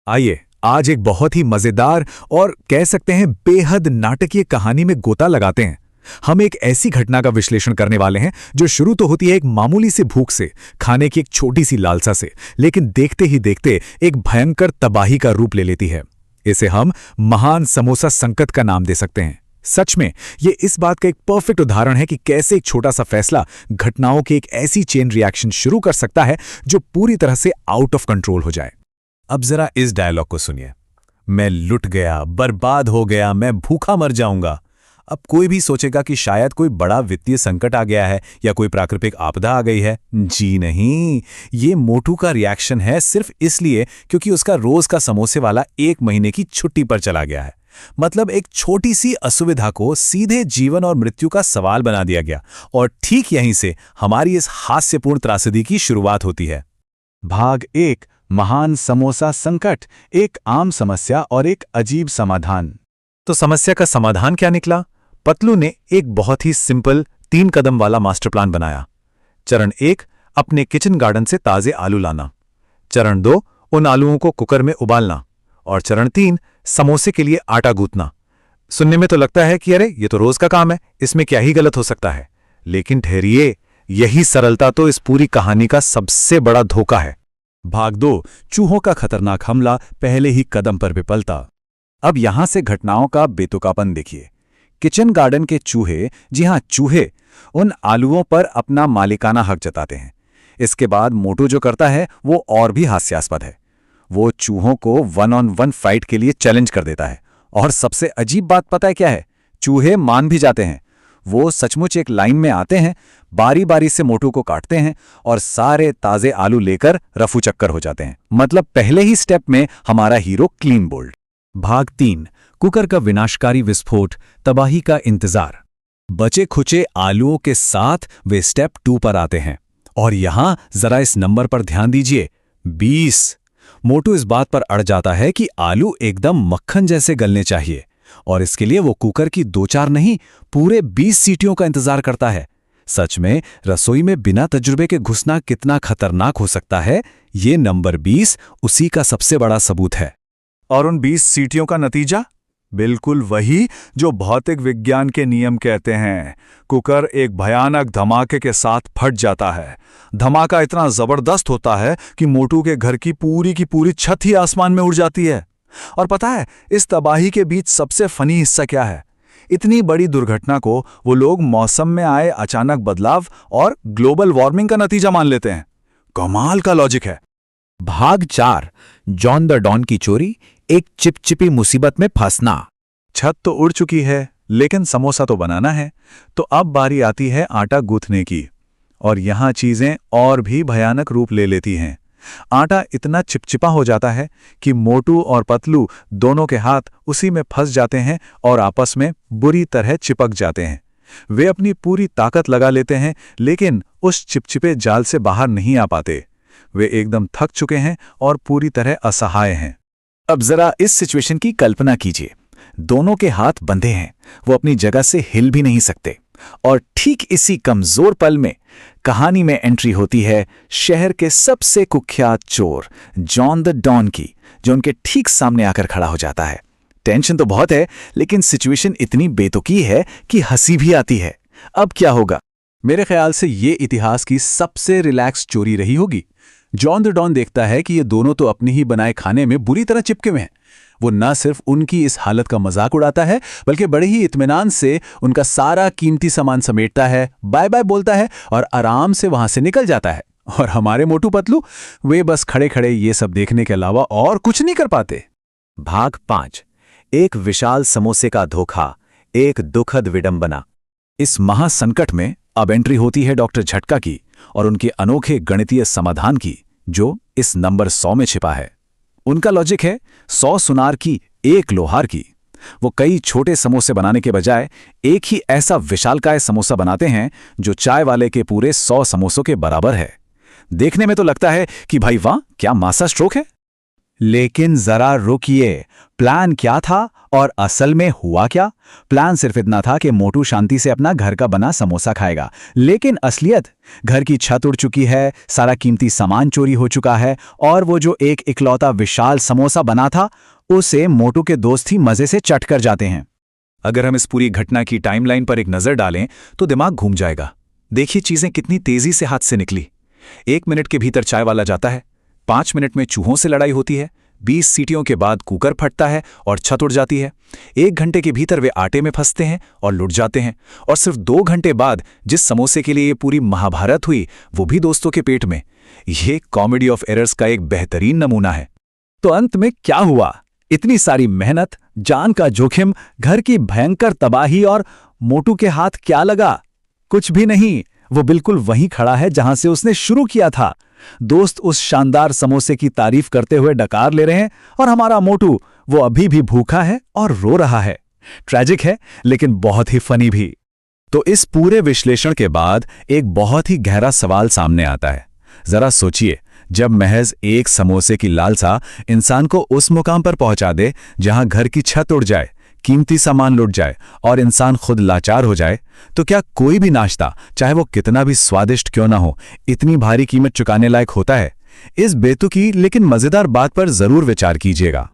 आइए आज एक बहुत ही मजेदार और कह सकते हैं बेहद नाटकीय कहानी में गोता लगाते हैं। हम एक ऐसी घटना का विश्लेषण करने वाले हैं जो शुरू तो होती है एक मामूली सी भूख से, खाने की एक छोटी सी लालसा से, लेकिन देखते ही देखते एक भयंकर तबाही का रूप ले लेती है। इसे हम महान समोसा संकट का नाम दे सकते हैं। सच में ये इस बात का एक परफेक्ट उदाहरण है कि कैसे एक छोटा सा फैसला घटनाओं की एक ऐसी चेन रिएक्शन शुरू कर सकता है जो पूरी तरह से आउट ऑफ कंट्रोल हो जाए। अब जरा इस डायलॉग को सुनिए। मैं लुट गया, बर्बाद हो गया, मैं भूखा मर जाऊंगा। अब कोई भी सोचेगा कि शायद कोई बड़ा वित्तीय संकट आ गया है या कोई प्राकृतिक आपदा आ गई है। जी नहीं, ये मोटू का रिएक्शन है सिर्फ इसलिए क्योंकि उसका रोज का समोसे वाला 1 महीने की छुट्टी पर चला गया है। मतलब एक छोटी सी असुविधा को सीधे जीवन और मृत्यु का सवाल बना दिया गया। और ठीक यहीं से हमारी इस हास्यपूर्ण त्रासदी की शुरुआत होती है। भाग 1, महान समोसा संकट, एक आम समस्या और एक अजीब समाधान। तो समस्या का समाधान क्या निकला? पतलू ने एक बहुत ही सिंपल 3 कदम वाला मास्टर प्लान बनाया। चरण 1, अपने किचन गार्डन से ताजे आलू लाना। चरण 2, उन आलूओं को कुकर में उबालना। और चरण 3, समोसे के लिए आटा गूंथना। सुनने में तो लगता है कि अरे ये तो रोज का काम है, इसमें क्या ही गलत हो सकता है। लेकिन ठहरिए, यही सरलता तो इस पूरी कहानी का सबसे बड़ा धोखा है। भाग 2, चूहों का खतरनाक हमला पहले ही कदम पर विफलता। अब यहां से घटनाओं का बेतुकापन देखिए। किचन गार्डन के चूहे, जी हां चूहे, उन आलूओं पर अपना मालिकाना हक जताते हैं। इसके बाद मोटू जो करता है वो और भी हास्यास्पद है। वो चूहों को 1-on-1 फाइट के लिए चैलेंज कर देता है। और सबसे अजीब बात पता है क्या है? चूहे मान भी जाते हैं। वो सचमुच एक लाइन में आते हैं, बारी बारी से मोटू को काटते हैं और सारे ताजे आलू लेकर रफू चक्कर हो जाते हैं। मतलब पहले ही स्टेप में हमारा हीरो क्लीन बोल्ड। भाग 3, कुकर का विनाशकारी विस्फोट, तबाही का इंतजार। बचे खुचे आलूओं के साथ वे स्टेप 2 पर आते हैं। और यहां जरा इस नंबर पर ध्यान दीजिए, 20। मोटू इस बात पर अड़ जाता है कि आलू एकदम मक्खन जैसे गलने चाहिए और इसके लिए वो कुकर की 2-4 नहीं, पूरे 20 सीटियों का इंतजार करता है। सच में रसोई में बिना तजुर्बे के घुसना कितना खतरनाक हो सकता है, ये नंबर 20 उसी का सबसे बड़ा सबूत है। और उन 20 सीटियों का नतीजा बिल्कुल वही जो भौतिक विज्ञान के नियम कहते हैं। कुकर एक भयानक धमाके के साथ फट जाता है। धमाका इतना जबरदस्त होता है कि मोटू के घर की पूरी छत ही आसमान में उड़ जाती है। और पता है इस तबाही के बीच सबसे फनी हिस्सा क्या है? इतनी बड़ी दुर्घटना को वो लोग मौसम में आए अचानक बदलाव और ग्लोबल वार्मिंग का नतीजा मान लेते हैं। कमाल का लॉजिक है। भाग 4, जॉन द डॉन की चोरी, एक चिपचिपी मुसीबत में फंसना। छत तो उड़ चुकी है, लेकिन समोसा तो बनाना है। तो अब बारी आती है आटा गूंथने की। और यहां चीजें और भी भयानक रूप ले लेती हैं। आटा इतना चिपचिपा हो जाता है कि मोटू और पतलू दोनों के हाथ उसी में फंस जाते हैं और आपस में बुरी तरह चिपक जाते हैं। वे अपनी पूरी ताकत लगा लेते हैं, लेकिन उस चिपचिपे जाल से बाहर नहीं आ पाते। वे एकदम थक चुके हैं और पूरी तरह असहाय हैं। अब जरा इस सिचुएशन की कल्पना कीजिए। दोनों के हाथ बंधे हैं, वो अपनी जगह से हिल भी नहीं सकते। और ठीक इसी कमजोर पल में कहानी में एंट्री होती है शहर के सबसे कुख्यात चोर जॉन द डॉन की, जो उनके ठीक सामने आकर खड़ा हो जाता है। टेंशन तो बहुत है, लेकिन सिचुएशन इतनी बेतुकी है कि हंसी भी आती है। अब क्या होगा? मेरे ख्याल से ये इतिहास की सबसे रिलैक्स चोरी रही होगी। जॉन द डॉन देखता है कि ये दोनों तो अपनी ही बनाए खाने में बुरी तरह चिपके हुए हैं। वो न सिर्फ उनकी इस हालत का मजाक उड़ाता है, बल्कि बड़े ही इत्मीनान से उनका सारा कीमती सामान समेटता है, बाय बाय बोलता है और आराम से वहां से निकल जाता है। और हमारे मोटू पतलू, वे बस खड़े खड़े ये सब देखने के अलावा और कुछ नहीं कर पाते। भाग 5, एक विशाल समोसे का धोखा, एक दुखद विडंबना। इस महासंकट में अब एंट्री होती है डॉक्टर झटका की और उनके अनोखे गणितीय समाधान की, जो इस नंबर 100 में छिपा है। उनका लॉजिक है 100 सुनार की 1 लोहार की। वो कई छोटे समोसे बनाने के बजाय एक ही ऐसा विशालकाय समोसा बनाते हैं जो चाय वाले के पूरे 100 समोसों के बराबर है। देखने में तो लगता है कि भाई वाह, क्या मासा स्ट्रोक है। लेकिन जरा रुकिए, प्लान क्या था और असल में हुआ क्या? प्लान सिर्फ इतना था कि मोटू शांति से अपना घर का बना समोसा खाएगा, लेकिन असलियत, घर की छत उड़ चुकी है, सारा कीमती सामान चोरी हो चुका है और वो जो एक इकलौता विशाल समोसा बना था उसे मोटू के दोस्त ही मजे से चट कर जाते हैं। अगर हम इस पूरी घटना की टाइमलाइन पर एक नजर डालें तो दिमाग घूम जाएगा। देखिए चीजें कितनी तेजी से हाथ से निकली। 1 मिनट के भीतर चाय वाला जाता है, 5 मिनट में चूहों से लड़ाई होती है, 20 सीटियों के बाद कुकर फटता है और छत उड़ जाती है, 1 घंटे के भीतर वे आटे में फंसते हैं और लुट जाते हैं, और सिर्फ 2 घंटे बाद जिस समोसे के लिए ये पूरी महाभारत हुई वो भी दोस्तों के पेट में। ये कॉमेडी ऑफ एरर्स का एक बेहतरीन नमूना है। तो अंत में क्या हुआ? इतनी सारी मेहनत, जान का जोखिम, घर की भयंकर तबाही, और मोटू के हाथ क्या लगा? कुछ भी नहीं। वो बिल्कुल वहीं खड़ा है जहां से उसने शुरू किया था। दोस्त उस शानदार समोसे की तारीफ करते हुए डकार ले रहे हैं और हमारा मोटू वो अभी भी भूखा है और रो रहा है। ट्रैजिक है लेकिन बहुत ही फनी भी। तो इस पूरे विश्लेषण के बाद एक बहुत ही गहरा सवाल सामने आता है। जरा सोचिए, जब महज एक समोसे की लालसा इंसान को उस मुकाम पर पहुंचा दे जहां घर की छत उड़ जाए, कीमती सामान लुट जाए और इंसान खुद लाचार हो जाए, तो क्या कोई भी नाश्ता, चाहे वो कितना भी स्वादिष्ट क्यों ना हो, इतनी भारी कीमत चुकाने लायक होता है? इस बेतुकी लेकिन मजेदार बात पर जरूर विचार कीजिएगा।